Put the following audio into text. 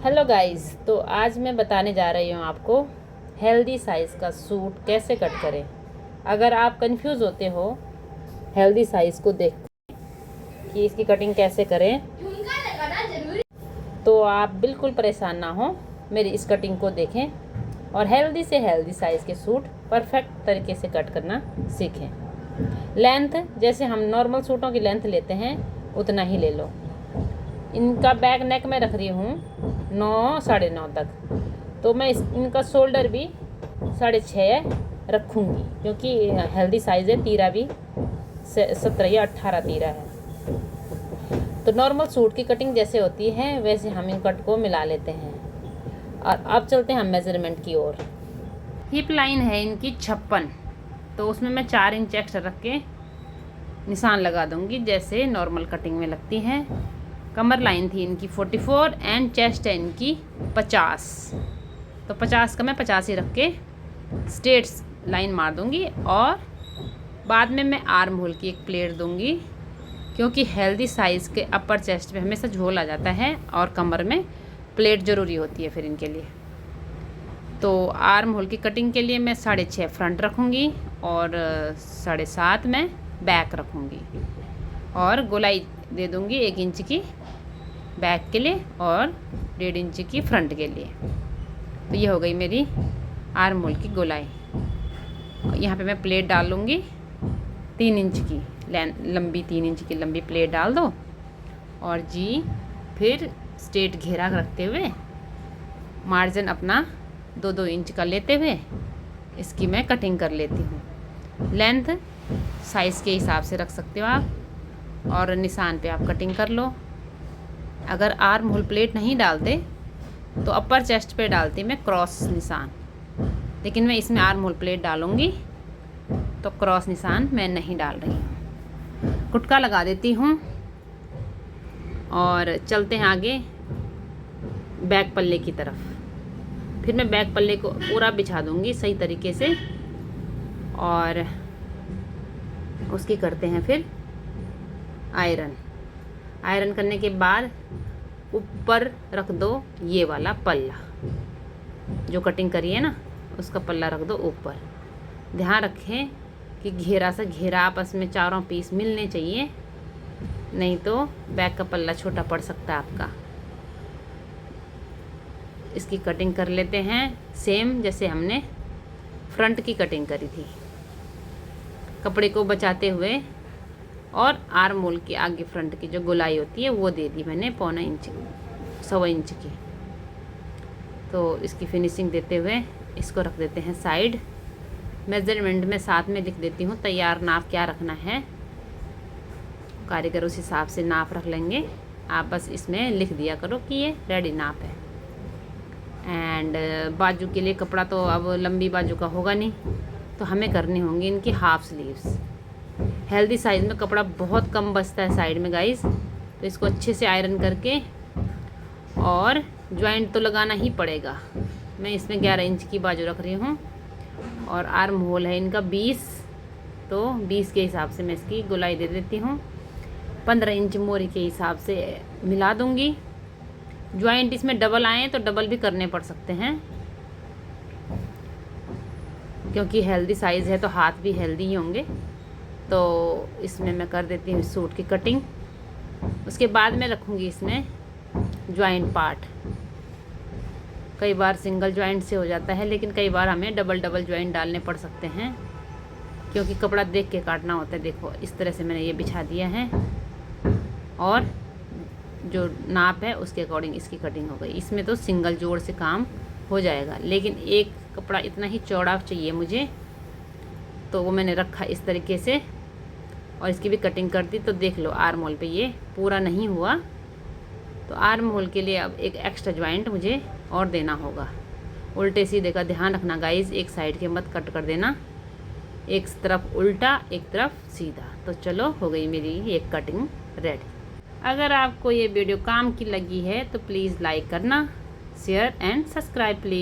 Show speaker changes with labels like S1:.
S1: Hello guys, तो आज मैं बताने जा रही हूँ आपको हेल्दी साइज़ का सूट कैसे कट करें। अगर आप कंफ्यूज होते हो हेल्दी साइज़ को देख कि इसकी कटिंग कैसे करें, तो आप बिल्कुल परेशान ना हो, मेरी इस कटिंग को देखें और हेल्दी से हेल्दी साइज़ के सूट परफेक्ट तरीके से कट करना सीखें। लेंथ जैसे हम नॉर्मल सूटों की लेंथ लेते हैं उतना ही ले लो। इनका बैक नेक मैं रख रही हूँ 9 साढ़े 9 तक, तो मैं इनका शोल्डर भी 6.5 रखूँगी क्योंकि हेल्दी साइज़ है। तीरा भी 17 या 18 तीरा है। तो नॉर्मल सूट की कटिंग जैसे होती है वैसे हम इन कट को मिला लेते हैं। और अब चलते हैं हम मेज़रमेंट की ओर। हिप लाइन है इनकी 56, तो उसमें मैं 4 इंच एक्स्ट्रा रख के निशान लगा दूँगी जैसे नॉर्मल कटिंग में लगती है। कमर लाइन थी इनकी 44 एंड चेस्ट है इनकी 50, तो 50 का मैं 50 ही रख के स्ट्रेट लाइन मार दूँगी। और बाद में मैं आर्म होल की एक प्लेट दूँगी क्योंकि हेल्दी साइज़ के अपर चेस्ट पे हमेशा झोल आ जाता है और कमर में प्लेट ज़रूरी होती है फिर इनके लिए। तो आर्म होल की कटिंग के लिए मैं 6.5 फ्रंट रखूँगी और 7.5 में बैक रखूँगी और गोलाई दे दूँगी 1 इंच की बैक के लिए और 1.5 इंच की फ्रंट के लिए। तो ये हो गई मेरी आर्म होल की गोलाई। यहाँ पे मैं प्लेट डाल लूँगी 3 इंच की लंबी, 3 इंच की लंबी प्लेट डाल दो और जी फिर स्ट्रेट घेरा रखते हुए मार्जिन अपना 2-2 इंच का लेते हुए इसकी मैं कटिंग कर लेती हूँ। लेंथ साइज़ के हिसाब से रख सकते हो आप और निशान पे आप कटिंग कर लो। अगर आर्म होल प्लेट नहीं डालते तो अपर चेस्ट पे डालती मैं क्रॉस निशान, लेकिन मैं इसमें आर्म होल प्लेट डालूँगी तो क्रॉस निशान मैं नहीं डाल रही हूँ। कुटका लगा देती हूँ और चलते हैं आगे बैक पल्ले की तरफ। फिर मैं बैक पल्ले को पूरा बिछा दूँगी सही तरीके से और उसकी करते हैं फिर आयरन करने के बाद ऊपर रख दो ये वाला पल्ला, जो कटिंग करी है ना उसका पल्ला रख दो ऊपर। ध्यान रखें कि घेरा से घेरा आपस में चारों पीस मिलने चाहिए, नहीं तो बैक का पल्ला छोटा पड़ सकता है आपका। इसकी कटिंग कर लेते हैं सेम जैसे हमने फ्रंट की कटिंग करी थी, कपड़े को बचाते हुए। और आर्म होल की आगे फ्रंट की जो गोलाई होती है वो दे दी मैंने 1.25 इंच, 1.25 इंच की। तो इसकी फिनिशिंग देते हुए इसको रख देते हैं साइड। मेजरमेंट में साथ में लिख देती हूँ तैयार नाप क्या रखना है, कारीगर उस हिसाब से नाप रख लेंगे। आप बस इसमें लिख दिया करो कि ये रेडी नाप है। एंड बाजू के लिए कपड़ा तो अब लंबी बाजू का होगा नहीं, तो हमें करनी होंगी इनकी हाफ स्लीव्स। हेल्दी साइज़ में कपड़ा बहुत कम बचता है साइड में गाइस, तो इसको अच्छे से आयरन करके और जॉइंट तो लगाना ही पड़ेगा। मैं इसमें 11 इंच की बाजू रख रही हूँ और आर्म होल है इनका 20, तो 20 के हिसाब से मैं इसकी गोलाई दे देती हूँ। 15 इंच मोरी के हिसाब से मिला दूँगी। जॉइंट इसमें डबल आए तो डबल भी करने पड़ सकते हैं क्योंकि हेल्दी साइज़ है तो हाथ भी हेल्दी ही होंगे। तो इसमें मैं कर देती हूँ सूट की कटिंग। उसके बाद मैं रखूँगी इसमें जॉइंट पार्ट। कई बार सिंगल जॉइंट से हो जाता है, लेकिन कई बार हमें डबल जॉइंट डालने पड़ सकते हैं क्योंकि कपड़ा देख के काटना होता है। देखो इस तरह से मैंने ये बिछा दिया है और जो नाप है उसके अकॉर्डिंग इसकी कटिंग हो गई। इसमें तो सिंगल जोड़ से काम हो जाएगा, लेकिन एक कपड़ा इतना ही चौड़ा चाहिए मुझे, तो वो मैंने रखा इस तरीके से और इसकी भी कटिंग कर दी। तो देख लो आर्म होल पे ये पूरा नहीं हुआ, तो आर्म होल के लिए अब एक एक्स्ट्रा जॉइंट मुझे और देना होगा। उल्टे सीधे का ध्यान रखना गाइस, एक साइड के मत कट कर देना, एक तरफ उल्टा एक तरफ सीधा। तो चलो हो गई मेरी एक कटिंग रेडी। अगर आपको ये वीडियो काम की लगी है तो प्लीज़ लाइक करना, शेयर एंड सब्सक्राइब प्लीज़।